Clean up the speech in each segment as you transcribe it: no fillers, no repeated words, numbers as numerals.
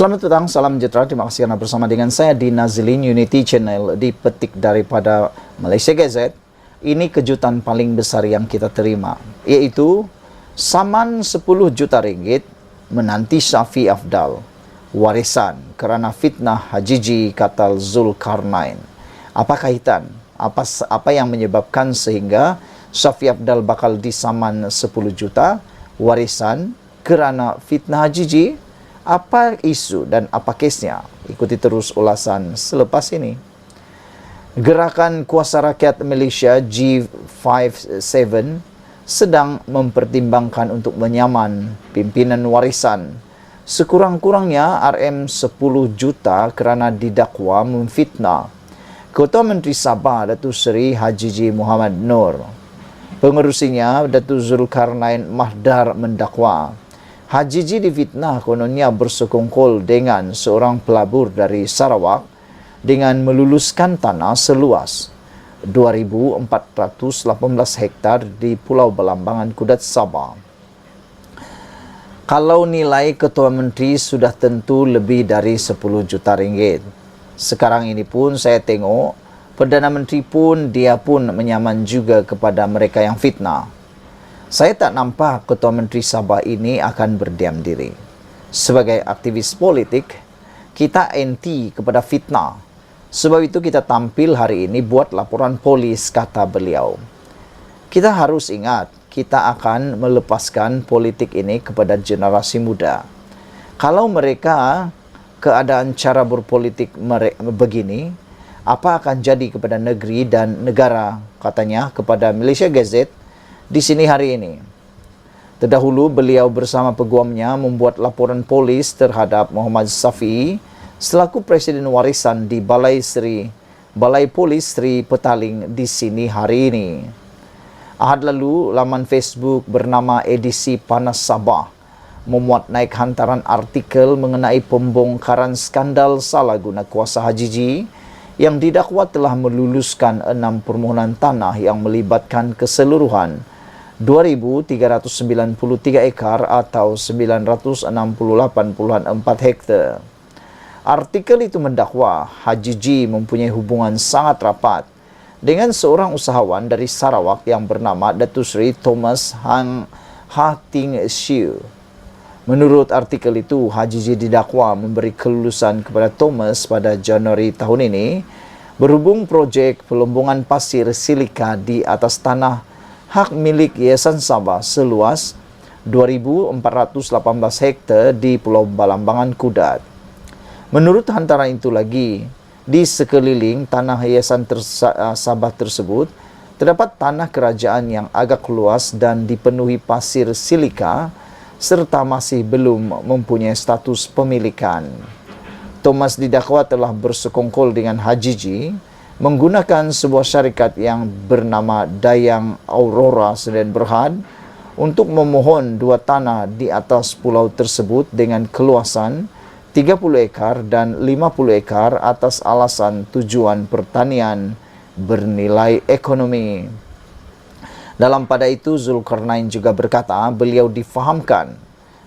Selamat petang, salam sejahtera. Terima kasih karena bersama dengan saya di Nazilin Unity Channel di petik daripada Malaysia Gazette. Ini kejutan paling besar yang kita terima, yaitu saman 10 juta ringgit menanti Syafi Afdal. Warisan kerana fitnah Hajiji kata Zulkarnain. Apa kaitan? Apa yang menyebabkan sehingga Syafi Afdal bakal disaman 10 juta warisan kerana fitnah Hajiji? Apa isu dan apa kesnya? Ikuti terus ulasan selepas ini. Gerakan Kuasa Rakyat Malaysia G57 sedang mempertimbangkan untuk menyaman pimpinan warisan sekurang-kurangnya RM10 juta kerana didakwa memfitnah Ketua Menteri Sabah Datuk Seri Hajiji Muhammad Noor. Pengerusinya Datuk Zulkarnain Mahdar mendakwa Hajiji difitnah kononnya bersekongkol dengan seorang pelabur dari Sarawak dengan meluluskan tanah seluas 2,418 hektar di Pulau Belambangan, Kudat, Sabah. Kalau nilai Ketua Menteri sudah tentu lebih dari 10 juta ringgit. Sekarang ini pun saya tengok Perdana Menteri pun dia pun menyaman juga kepada mereka yang fitnah. Saya tak nampak Ketua Menteri Sabah ini akan berdiam diri. Sebagai aktivis politik, kita anti kepada fitnah. Sebab itu kita tampil hari ini buat laporan polis, kata beliau. Kita harus ingat, kita akan melepaskan politik ini kepada generasi muda. Kalau mereka keadaan cara berpolitik begini, apa akan jadi kepada negeri dan negara, katanya kepada Malaysia Gazette di sini hari ini. Terdahulu beliau bersama peguamnya membuat laporan polis terhadap Muhammad Safi selaku Presiden Warisan di Balai Polis Sri Petaling di sini hari ini. Ahad lalu, laman Facebook bernama Edisi Panas Sabah memuat naik hantaran artikel mengenai pembongkaran skandal salah guna kuasa Hajiji yang didakwa telah meluluskan 6 permohonan tanah yang melibatkan keseluruhan 2,393 ekar atau 968.4 hektar. Artikel itu mendakwa Hajiji mempunyai hubungan sangat rapat dengan seorang usahawan dari Sarawak yang bernama Datuk Seri Thomas Ha Ting Siu. Menurut artikel itu, Hajiji didakwa memberi kelulusan kepada Thomas pada Januari tahun ini berhubung projek pelombongan pasir silika di atas tanah hak milik Yayasan Sabah seluas 2,418 hektar di Pulau Belambangan, Kudat. Menurut hantaran itu lagi, di sekeliling tanah Yayasan Sabah tersebut, terdapat tanah kerajaan yang agak luas dan dipenuhi pasir silika serta masih belum mempunyai status pemilikan. Thomas didakwa telah bersekongkol dengan Hajiji menggunakan sebuah syarikat yang bernama Dayang Aurora Sdn Bhd untuk memohon 2 tanah di atas pulau tersebut dengan keluasan 30 ekar dan 50 ekar atas alasan tujuan pertanian bernilai ekonomi. Dalam pada itu, Zulkarnain juga berkata beliau difahamkan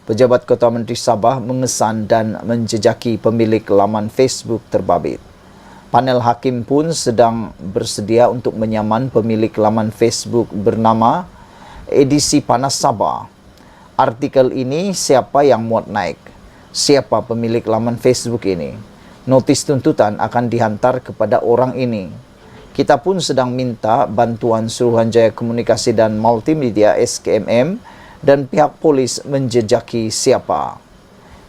pejabat Ketua Menteri Sabah mengesan dan menjejaki pemilik laman Facebook terbabit. Panel hakim pun sedang bersedia untuk menyaman pemilik laman Facebook bernama Edisi Panas Sabah. Artikel ini siapa yang muat naik? Siapa pemilik laman Facebook ini? Notis tuntutan akan dihantar kepada orang ini. Kita pun sedang minta bantuan Suruhanjaya Komunikasi dan Multimedia SKMM dan pihak polis menjejaki siapa.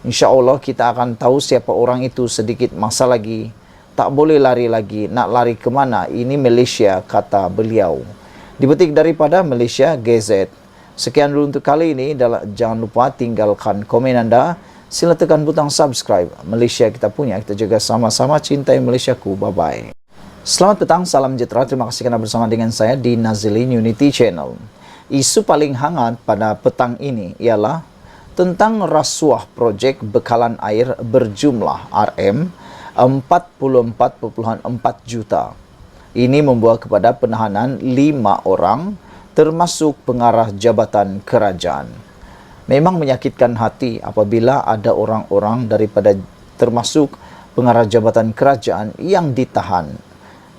InsyaAllah kita akan tahu siapa orang itu sedikit masa lagi. Tak boleh lari lagi. Nak lari ke mana? Ini Malaysia, kata beliau. Dipetik daripada Malaysia Gazette. Sekian dulu untuk kali ini. Jangan lupa tinggalkan komen anda. Sila tekan butang subscribe. Malaysia kita punya. Kita juga sama-sama cintai Malaysiaku. Bye-bye. Selamat petang, salam sejahtera. Terima kasih kerana bersama dengan saya di Nazilin Unity Channel. Isu paling hangat pada petang ini ialah tentang rasuah projek bekalan air berjumlah RM44.4 juta. Ini membawa kepada penahanan 5 orang termasuk pengarah jabatan kerajaan. Memang menyakitkan hati apabila ada orang-orang daripada termasuk pengarah jabatan kerajaan yang ditahan.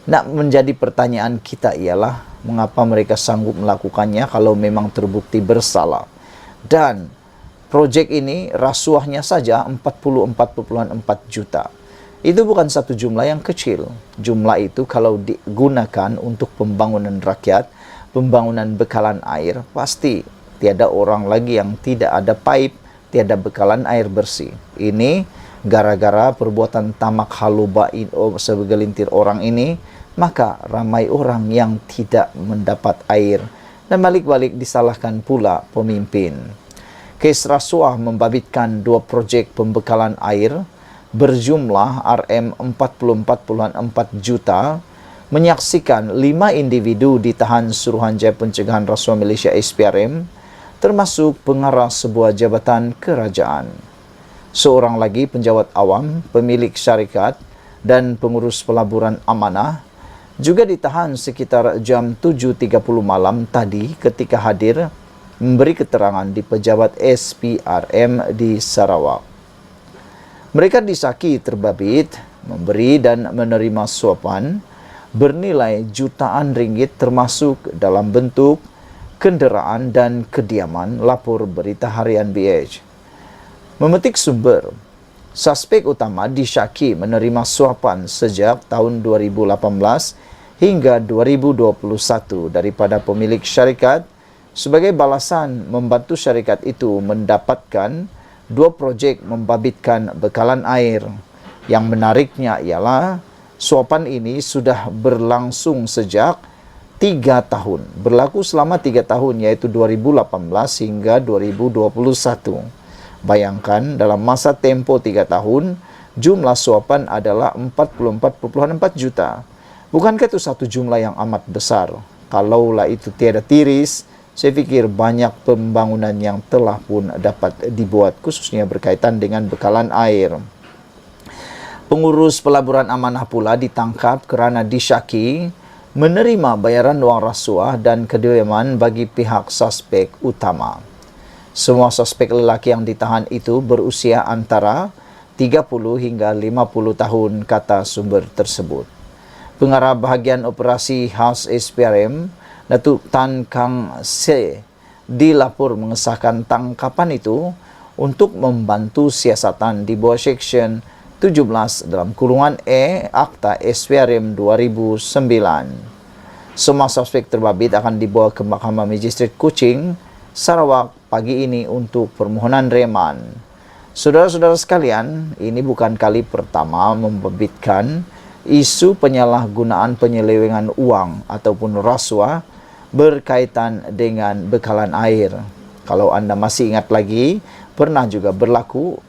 Nak menjadi pertanyaan kita ialah, mengapa mereka sanggup melakukannya kalau memang terbukti bersalah? Dan proyek ini rasuahnya saja 44,4 juta. Itu bukan satu jumlah yang kecil. Jumlah itu kalau digunakan untuk pembangunan rakyat, pembangunan bekalan air, pasti tiada orang lagi yang tidak ada pipe, tiada bekalan air bersih. Ini gara-gara perbuatan tamak haluba segelintir orang ini, maka ramai orang yang tidak mendapat air dan balik-balik disalahkan pula pemimpin. Kes rasuah membabitkan 2 proyek pembekalan air berjumlah Rm44,4 juta, menyaksikan 5 individu ditahan Suruhanjaya Pencegahan Rasuah Malaysia SPRM, termasuk pengarah sebuah jabatan kerajaan. Seorang lagi penjawat awam, pemilik syarikat dan pengurus pelaburan amanah juga ditahan sekitar jam 7.30 malam tadi ketika hadir memberi keterangan di pejabat SPRM di Sarawak. Mereka disaki terbabit memberi dan menerima suapan bernilai jutaan ringgit termasuk dalam bentuk kenderaan dan kediaman, lapor berita harian BH. Memetik sumber, suspek utama disyaki menerima suapan sejak tahun 2018 hingga 2021 daripada pemilik syarikat sebagai balasan membantu syarikat itu mendapatkan 2 proyek membabitkan bekalan air. Yang menariknya ialah suapan ini sudah berlangsung sejak 3 tahun. Berlaku selama 3 tahun, yaitu 2018 hingga 2021. Bayangkan dalam masa tempo 3 tahun, jumlah suapan adalah 44,4 juta. Bukankah itu satu jumlah yang amat besar? Kalaulah itu tiada tiris, saya fikir banyak pembangunan yang telah pun dapat dibuat, khususnya berkaitan dengan bekalan air. Pengurus pelaburan amanah pula ditangkap kerana disyaki menerima bayaran wang rasuah dan kediaman bagi pihak suspek utama. Semua suspek lelaki yang ditahan itu berusia antara 30 hingga 50 tahun, kata sumber tersebut. Pengarah bahagian operasi khas SPRM, Datuk Tan Kang Se, dilapor mengesahkan tangkapan itu untuk membantu siasatan di bawah Seksyen 17 dalam kurungan E Akta SPRM 2009. Semua suspek terbabit akan dibawa ke Mahkamah Magistrate Kuching, Sarawak pagi ini untuk permohonan reman. Saudara-saudara sekalian, ini bukan kali pertama membabitkan isu penyalahgunaan penyelewengan uang ataupun rasuah berkaitan dengan bekalan air. Kalau anda masih ingat lagi, pernah juga berlaku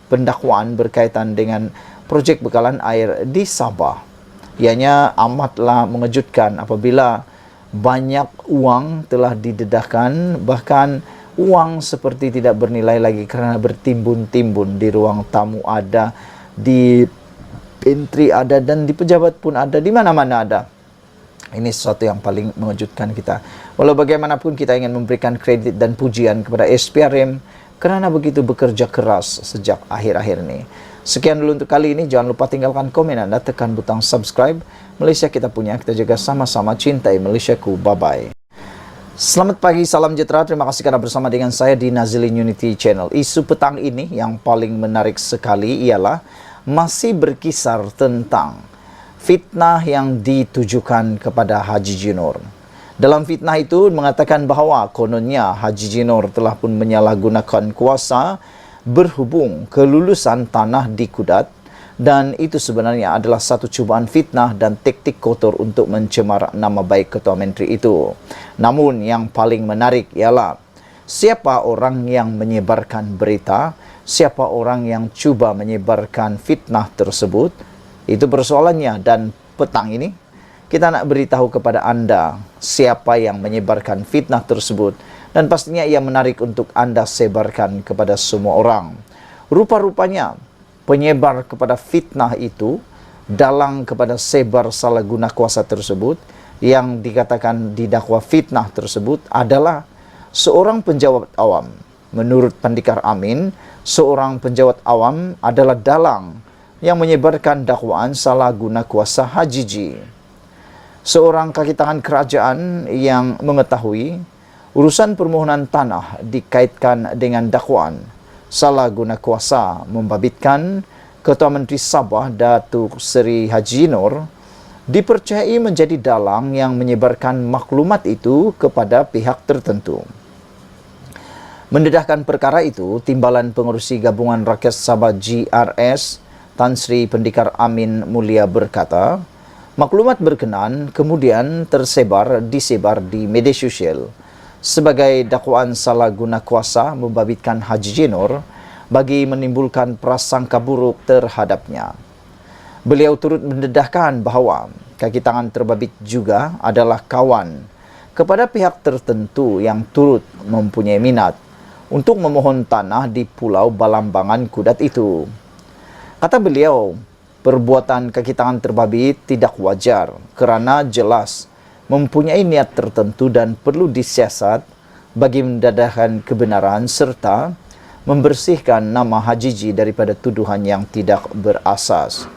pendakwaan berkaitan dengan projek bekalan air di Sabah. Ianya amatlah mengejutkan apabila banyak uang telah didedahkan, bahkan uang seperti tidak bernilai lagi kerana bertimbun-timbun di ruang tamu ada, di pantry ada, dan di pejabat pun ada, di mana-mana ada. Ini sesuatu yang paling mengejutkan kita. Walau bagaimanapun kita ingin memberikan kredit dan pujian kepada SPRM kerana begitu bekerja keras sejak akhir-akhir ini. Sekian dulu untuk kali ini. Jangan lupa tinggalkan komen anda, tekan butang subscribe. Malaysia kita punya, kita jaga sama-sama, cintai Malaysiaku. Bye-bye. Selamat pagi, salam sejahtera. Terima kasih kerana bersama dengan saya di Nazilin Unity Channel. Isu petang ini yang paling menarik sekali ialah masih berkisar tentang fitnah yang ditujukan kepada Haji Jinor. Dalam fitnah itu mengatakan bahawa kononnya Haji Jinor telah pun menyalahgunakan kuasa berhubung kelulusan tanah di Kudat, dan itu sebenarnya adalah satu cubaan fitnah dan taktik kotor untuk mencemar nama baik Ketua Menteri itu. Namun yang paling menarik ialah siapa orang yang menyebarkan berita, siapa orang yang cuba menyebarkan fitnah tersebut. Itu persoalannya, dan petang ini kita nak beritahu kepada anda siapa yang menyebarkan fitnah tersebut, dan pastinya ia menarik untuk anda sebarkan kepada semua orang. Rupa-rupanya penyebar kepada fitnah itu dalang kepada sebar salah guna kuasa tersebut, yang dikatakan didakwa fitnah tersebut adalah seorang penjawat awam, Menurut Pendikar Amin, seorang penjawat awam adalah dalang yang menyebarkan dakwaan salah guna kuasa Hajiji. Seorang kaki tangan kerajaan yang mengetahui urusan permohonan tanah dikaitkan dengan dakwaan salah guna kuasa membabitkan Ketua Menteri Sabah Datuk Seri Haji Nur dipercayai menjadi dalang yang menyebarkan maklumat itu kepada pihak tertentu. Mendedahkan perkara itu, Timbalan Pengerusi Gabungan Rakyat Sabah GRS Tan Sri Pendikar Amin Mulia berkata, maklumat berkenan kemudian disebar di media sosial sebagai dakwaan salah guna kuasa membabitkan Haji Nur bagi menimbulkan prasangka buruk terhadapnya. Beliau turut mendedahkan bahawa kaki tangan terbabit juga adalah kawan kepada pihak tertentu yang turut mempunyai minat untuk memohon tanah di Pulau Balambangan Kudat itu. Kata beliau, perbuatan kaki tangan terbabit tidak wajar kerana jelas mempunyai niat tertentu dan perlu disiasat bagi mendedahkan kebenaran serta membersihkan nama Hajiji daripada tuduhan yang tidak berasas.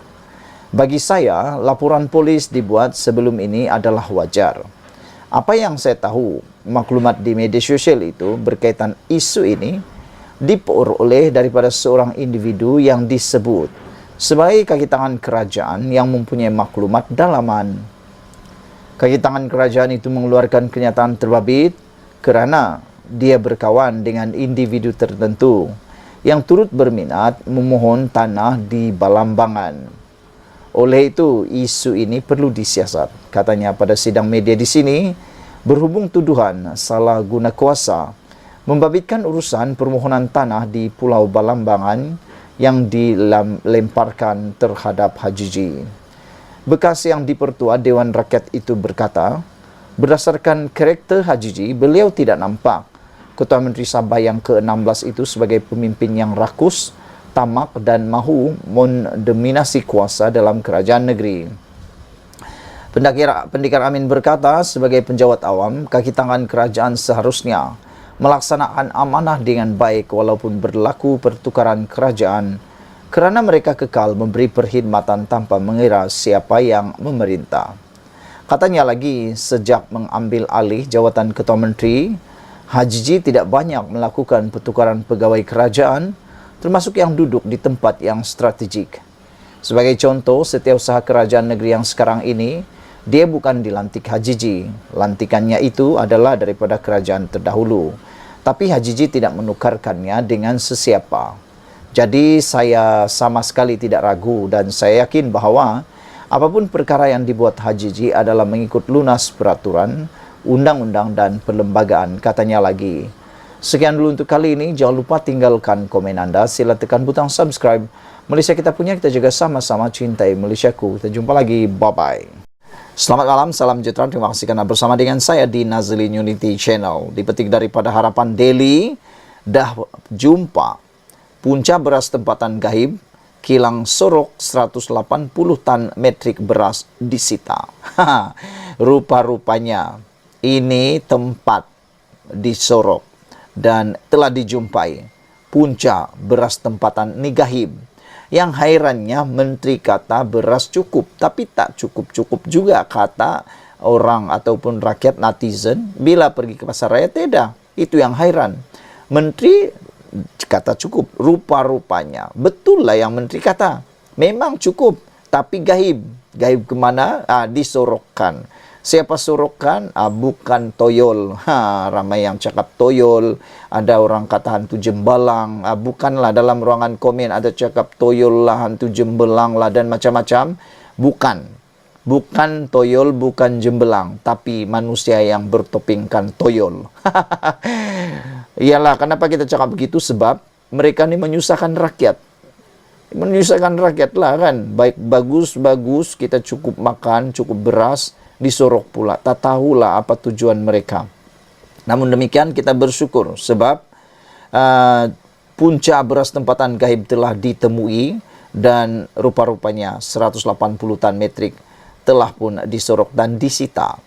Bagi saya, laporan polis dibuat sebelum ini adalah wajar. Apa yang saya tahu, maklumat di media sosial itu berkaitan isu ini diperoleh daripada seorang individu yang disebut sebagai kaki tangan kerajaan yang mempunyai maklumat dalaman. Kaki tangan kerajaan itu mengeluarkan kenyataan terbabit kerana dia berkawan dengan individu tertentu yang turut berminat memohon tanah di Balambangan. Oleh itu, isu ini perlu disiasat. Katanya pada sidang media di sini, berhubung tuduhan salah guna kuasa membabitkan urusan permohonan tanah di Pulau Balambangan yang dilemparkan terhadap Hajiji. Bekas yang dipertua Dewan Rakyat itu berkata, berdasarkan karakter Hajiji, beliau tidak nampak Ketua Menteri Sabah yang ke-16 itu sebagai pemimpin yang rakus, tamak dan mahu mendominasi kuasa dalam kerajaan negeri. Pendikar Amin berkata, sebagai penjawat awam, kaki tangan kerajaan seharusnya melaksanakan amanah dengan baik walaupun berlaku pertukaran kerajaan kerana mereka kekal memberi perkhidmatan tanpa mengira siapa yang memerintah. Katanya lagi, sejak mengambil alih jawatan Ketua Menteri, Hajiji tidak banyak melakukan pertukaran pegawai kerajaan termasuk yang duduk di tempat yang strategik. Sebagai contoh, setiausaha kerajaan negeri yang sekarang ini, dia bukan dilantik Hajiji. Lantikannya itu adalah daripada kerajaan terdahulu. Tapi Hajiji tidak menukarkannya dengan sesiapa. Jadi saya sama sekali tidak ragu dan saya yakin bahawa apapun perkara yang dibuat Hajiji adalah mengikut lunas peraturan, undang-undang dan perlembagaan, katanya lagi. Sekian dulu untuk kali ini. Jangan lupa tinggalkan komen anda. Sila tekan butang subscribe. Malaysia kita punya, kita juga sama-sama cintai Malaysiaku. Kita jumpa lagi. Bye-bye. Selamat malam, salam sejahtera. Terima kasih kerana bersama dengan saya di Nazlin Unity Channel. Dipetik daripada Harapan Daily, dah jumpa punca beras tempatan Gahib, kilang Sorok 180 tan metrik beras disita. Rupa-rupanya ini tempat di Sorok dan telah dijumpai punca beras tempatan Gahib. Yang hairannya menteri kata beras cukup, tapi tak cukup-cukup juga kata orang ataupun rakyat netizen bila pergi ke pasar raya. Tidak, itu yang hairan. Menteri kata cukup, rupa-rupanya betul lah yang menteri kata memang cukup, tapi Gahib kemana? Disorokkan. Siapa sorokkan? Bukan toyol. Ramai yang cakap toyol. Ada orang kata hantu jembalang. Bukanlah, dalam ruangan komen ada cakap toyol lah, hantu jembelang lah dan macam-macam. Bukan toyol, bukan jembelang, tapi manusia yang bertopingkan toyol. Iyalah, kenapa kita cakap begitu? Sebab mereka ni menyusahkan rakyat. Menyusahkan rakyat lah kan. Baik bagus kita cukup makan, cukup beras, disorok pula. Tak tahulah apa tujuan mereka. Namun demikian kita bersyukur sebab punca beras tempatan Gahib telah ditemui dan rupa-rupanya 180 tan metrik telah pun disorok dan disita.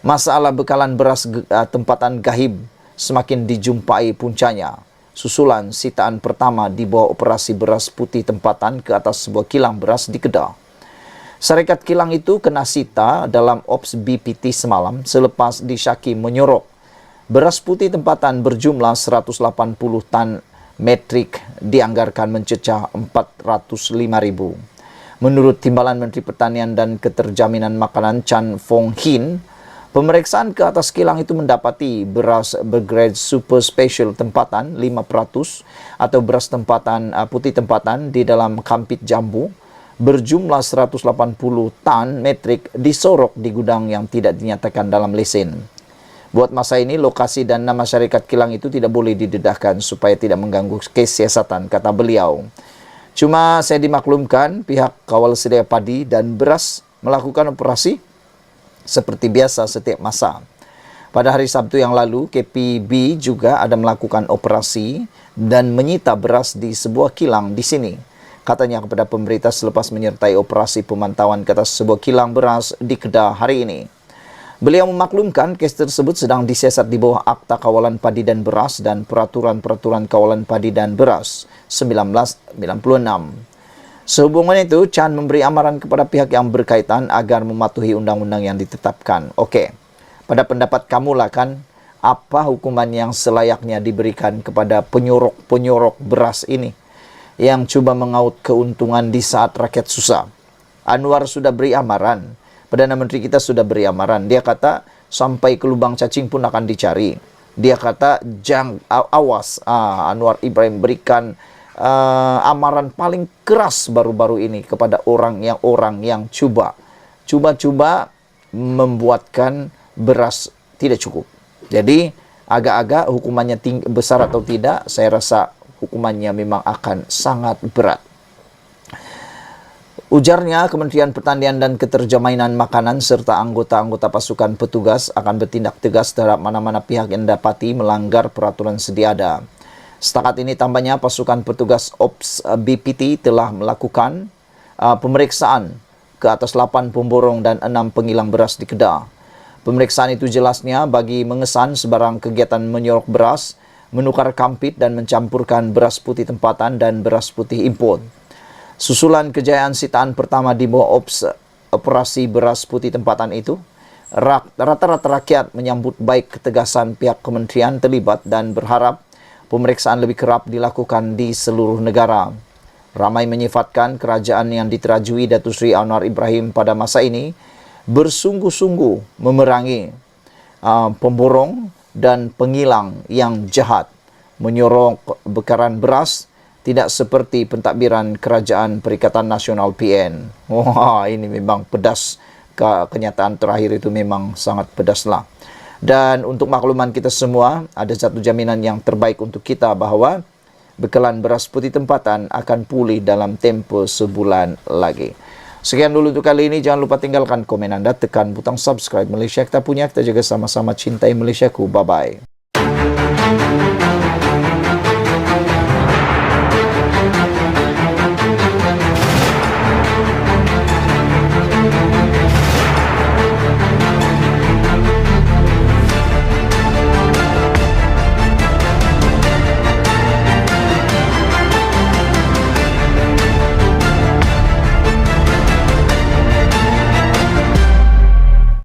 Masalah bekalan beras tempatan Gahib semakin dijumpai puncanya. susulan sitaan pertama di bawah operasi beras putih tempatan ke atas sebuah kilang beras di Kedah. Syarikat kilang itu kena sita dalam Ops BPT semalam selepas disyaki menyorok beras putih tempatan berjumlah 180 tan metrik dianggarkan mencecah 405.000. Menurut Timbalan Menteri Pertanian dan Keterjaminan Makanan Chan Fong Hin, pemeriksaan ke atas kilang itu mendapati beras bergrade super special tempatan 5% atau beras tempatan putih tempatan di dalam kampit jambu berjumlah 180 tan metrik disorok di gudang yang tidak dinyatakan dalam lesen. Buat masa ini, lokasi dan nama syarikat kilang itu tidak boleh didedahkan supaya tidak mengganggu kesiasatan, kata beliau. Cuma saya dimaklumkan pihak kawal sedia padi dan beras melakukan operasi seperti biasa setiap masa. Pada hari Sabtu yang lalu, KPB juga ada melakukan operasi dan menyita beras di sebuah kilang di sini. Katanya kepada pemberita selepas menyertai operasi pemantauan ke atas sebuah kilang beras di Kedah hari ini. Beliau memaklumkan kes tersebut sedang disiasat di bawah Akta Kawalan Padi dan Beras dan Peraturan-Peraturan Kawalan Padi dan Beras 1996. Sehubungan itu, Chan memberi amaran kepada pihak yang berkaitan agar mematuhi undang-undang yang ditetapkan. Okey, pada pendapat kamulah kan, apa hukuman yang selayaknya diberikan kepada penyorok-penyorok beras ini yang cuba mengaut keuntungan di saat rakyat susah? Anwar sudah beri amaran. Perdana Menteri kita sudah beri amaran. Dia kata sampai ke lubang cacing pun akan dicari. Dia kata awas. Anwar Ibrahim berikan amaran paling keras baru-baru ini kepada orang yang cuba membuatkan beras tidak cukup. Jadi agak-agak hukumannya besar atau tidak, saya rasa hukumannya memang akan sangat berat. Ujarnya, Kementerian Pertanian dan Keterjaminan Makanan serta anggota-anggota pasukan petugas akan bertindak tegas terhadap mana-mana pihak yang dapati melanggar peraturan sedia ada. Setakat ini tambahnya, pasukan petugas Ops BPT telah melakukan pemeriksaan ke atas 8 pemborong dan 6 pengilang beras di Kedah. Pemeriksaan itu jelasnya bagi mengesan sebarang kegiatan menyorok beras, menukar kampit dan mencampurkan beras putih tempatan dan beras putih import. Susulan kejayaan sitaan pertama di bawah operasi beras putih tempatan itu, rata-rata rakyat menyambut baik ketegasan pihak kementerian terlibat dan berharap pemeriksaan lebih kerap dilakukan di seluruh negara. Ramai menyifatkan kerajaan yang diterajui Datuk Seri Anwar Ibrahim pada masa ini bersungguh-sungguh memerangi pemborong dan pengilang yang jahat, menyorok bekaran beras, tidak seperti pentadbiran Kerajaan Perikatan Nasional PN. Wah, ini memang pedas. Kenyataan terakhir itu memang sangat pedaslah. Dan untuk makluman kita semua, ada satu jaminan yang terbaik untuk kita bahawa bekalan beras putih tempatan akan pulih dalam tempoh sebulan lagi. Sekian dulu untuk kali ini. Jangan lupa tinggalkan komen anda, tekan butang subscribe. Malaysia kita punya, kita jaga sama-sama cintai Malaysiaku. Bye-bye.